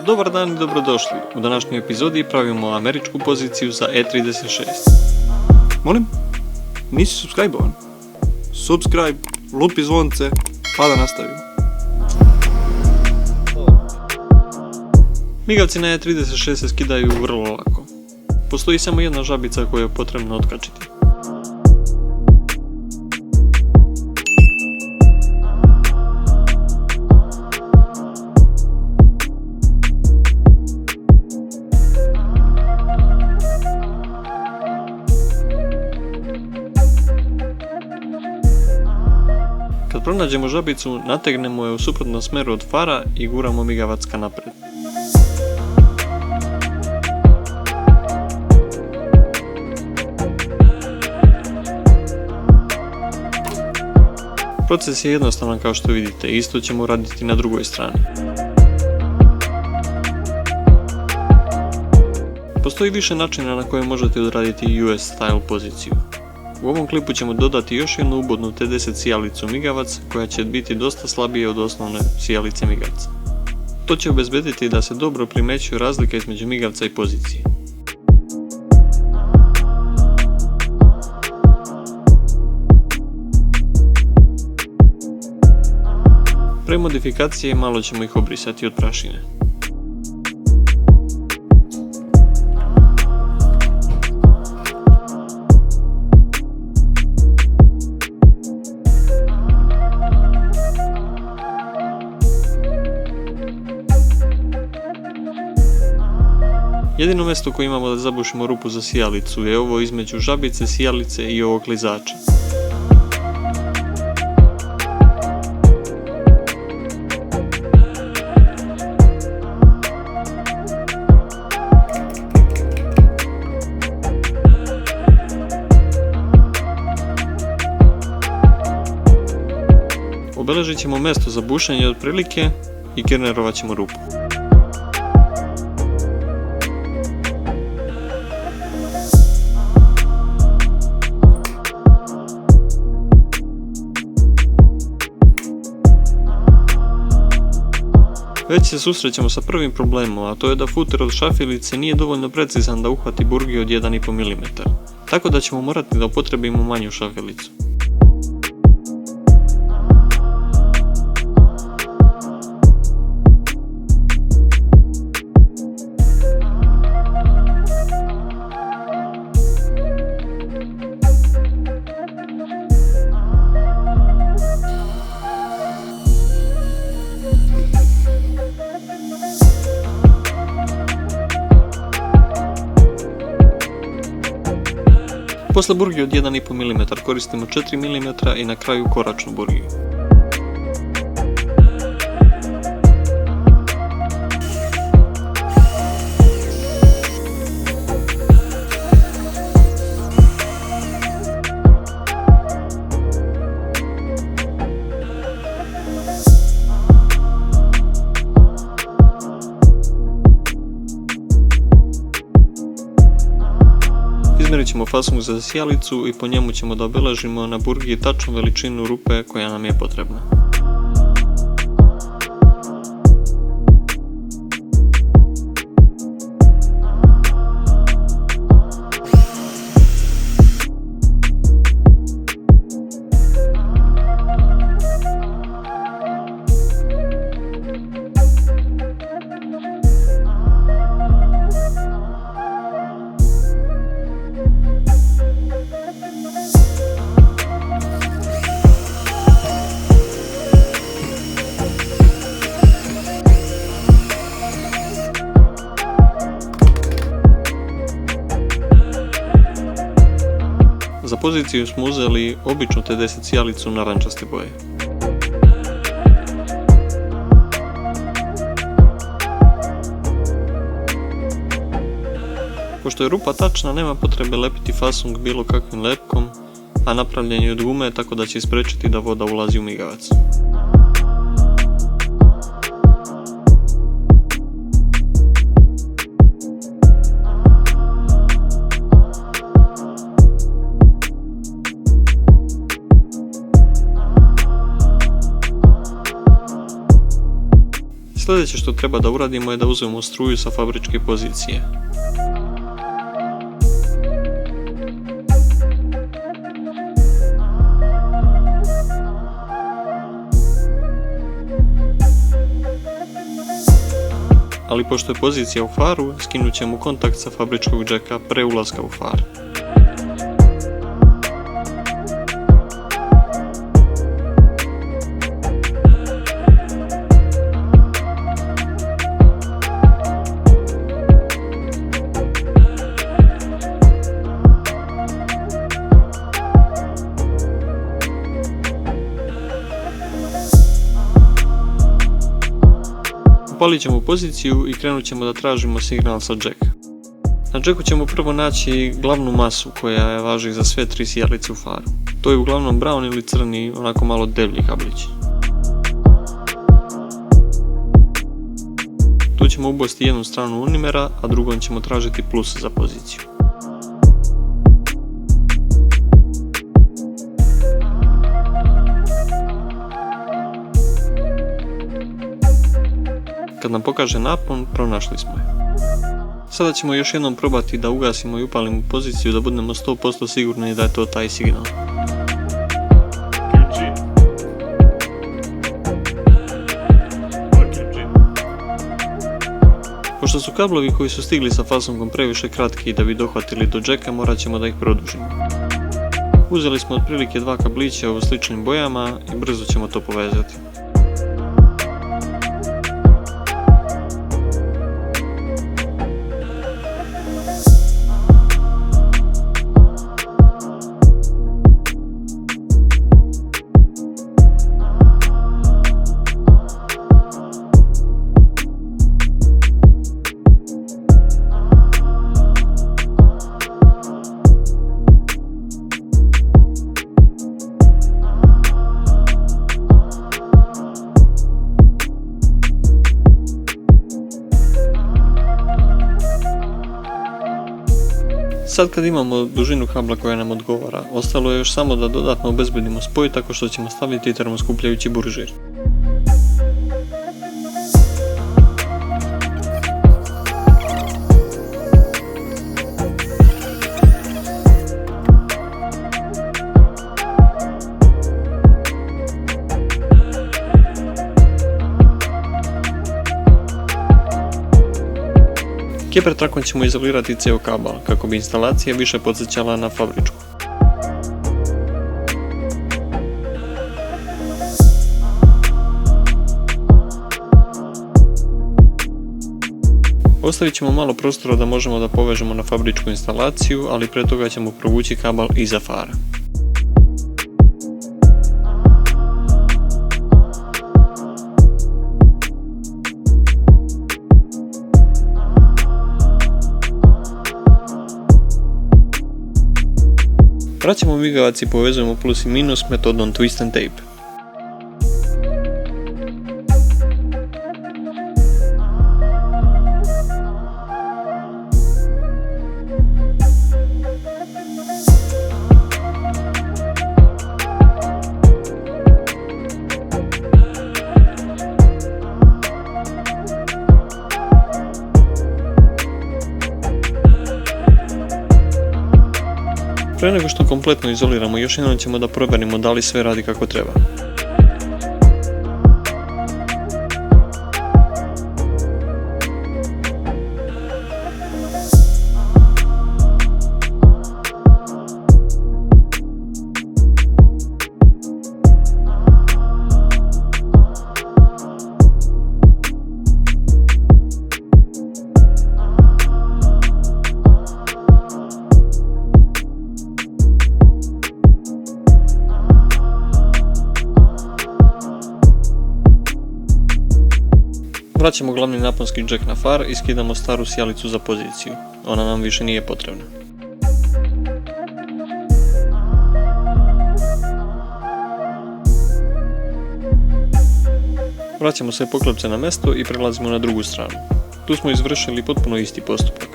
Dobar dan i dobrodošli. U današnjoj epizodi pravimo američku poziciju za E36. Molim? Nisi subscribe-ovan? Subscribe, lupi zvonce, pa da nastavimo. Migavci na E36 se skidaju vrlo lako. Postoji samo jedna žabica koju je potrebno otkačiti. Kad pronađemo žabicu, nategnemo je u suprotnom smeru od fara i guramo migavac ka naprijed. Proces je jednostavan kao što vidite, isto ćemo raditi na drugoj strani. Postoji više načina na koje možete odraditi US style poziciju. U ovom klipu ćemo dodati još jednu ubodnu T10 sijalicu migavac koja će biti dosta slabije od osnovne sijalice migavca. To će obezbediti da se dobro primećuju razlike između migavca i pozicije. Pre modifikacije malo ćemo ih obrisati od prašine. Jedino mjesto koje imamo da zabušimo rupu za sijalicu je ovo između žabice, sijalice i ovog klizača. Obeležit ćemo mjesto za bušenje otprilike i kernerovat ćemo rupu. Već se susrećemo sa prvim problemom, a to je da futer od šafilice nije dovoljno precizan da uhvati burgiju od 1,5 mm, tako da ćemo morati da upotrebimo manju šafilicu. Posle burgije od 1,5 mm koristimo 4 mm i na kraju koračnu burgiju. Izmjerit ćemo fasung za sijalicu i po njemu ćemo da obeležimo na burgiji tačnu veličinu rupe koja nam je potrebna. Za poziciju smo uzeli običnu T10 sijalicu narančaste boje. Pošto je rupa tačna, nema potrebe lepiti fasung bilo kakvim lepkom, a napravljen je od gume tako da će spriječiti da voda ulazi u migavac. Sljedeće što treba da uradimo je da uzmemo struju sa fabričke pozicije. Ali pošto je pozicija u faru, skinut ćemo kontakt sa fabričkog džeka pre ulaska u far. Upalit ćemo poziciju i krenut ćemo da tražimo signal sa džeka. Na džeku ćemo prvo naći glavnu masu koja je važi za sve tri sijalice u faru. To je uglavnom brown ili crni, onako malo deblji kablić. Tu ćemo ubosti jednu stranu unimera, a drugom ćemo tražiti plus za poziciju. Kad nam pokaže napon, pronašli smo je. Sada ćemo još jednom probati da ugasimo i upalimo poziciju da budemo 100% sigurni da je to taj signal. Pošto su kablovi koji su stigli sa fasongom previše kratki da bi dohvatili do džeka, morat ćemo da ih produžimo. Uzeli smo otprilike dva kablića u sličnim bojama i brzo ćemo to povezati. Sad kad imamo dužinu kabla koja nam odgovara, ostalo je još samo da dodatno obezbedimo spoj tako što ćemo staviti termoskupljajući buržir. Keper trakom ćemo izolirati ceo kabel kako bi instalacija više podsjećala na fabričku. Ostavit ćemo malo prostora da možemo da povežemo na fabričku instalaciju, ali pre toga ćemo provući kabel iza fara. Vraćamo migavac i povezujemo plus i minus metodom twist and tape. Pre nego što kompletno izoliramo, još jednom ćemo da provjerimo da li sve radi kako treba. Vraćamo glavni naponski džek na far i skidamo staru sjalicu za poziciju. Ona nam više nije potrebna. Vraćamo sve poklopce na mesto i prelazimo na drugu stranu. Tu smo izvršili potpuno isti postupak.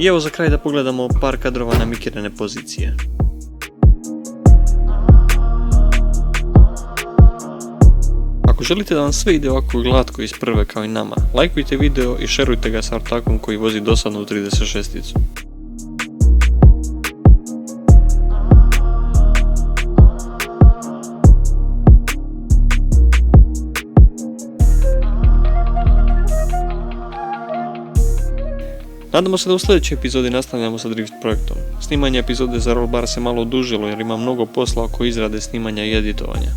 I evo za kraj da pogledamo par kadrova na Mikirine pozicije. Ako želite da vam sve ide ovako glatko iz prve kao i nama, lajkujte video i šerujte ga sa ortakom koji vozi dosadnu 36-icu. Nadamo se da u sljedećoj epizodi nastavljamo sa drift projektom. Snimanje epizode za Roll Bar se malo odužilo jer ima mnogo posla oko izrade, snimanja i editovanja.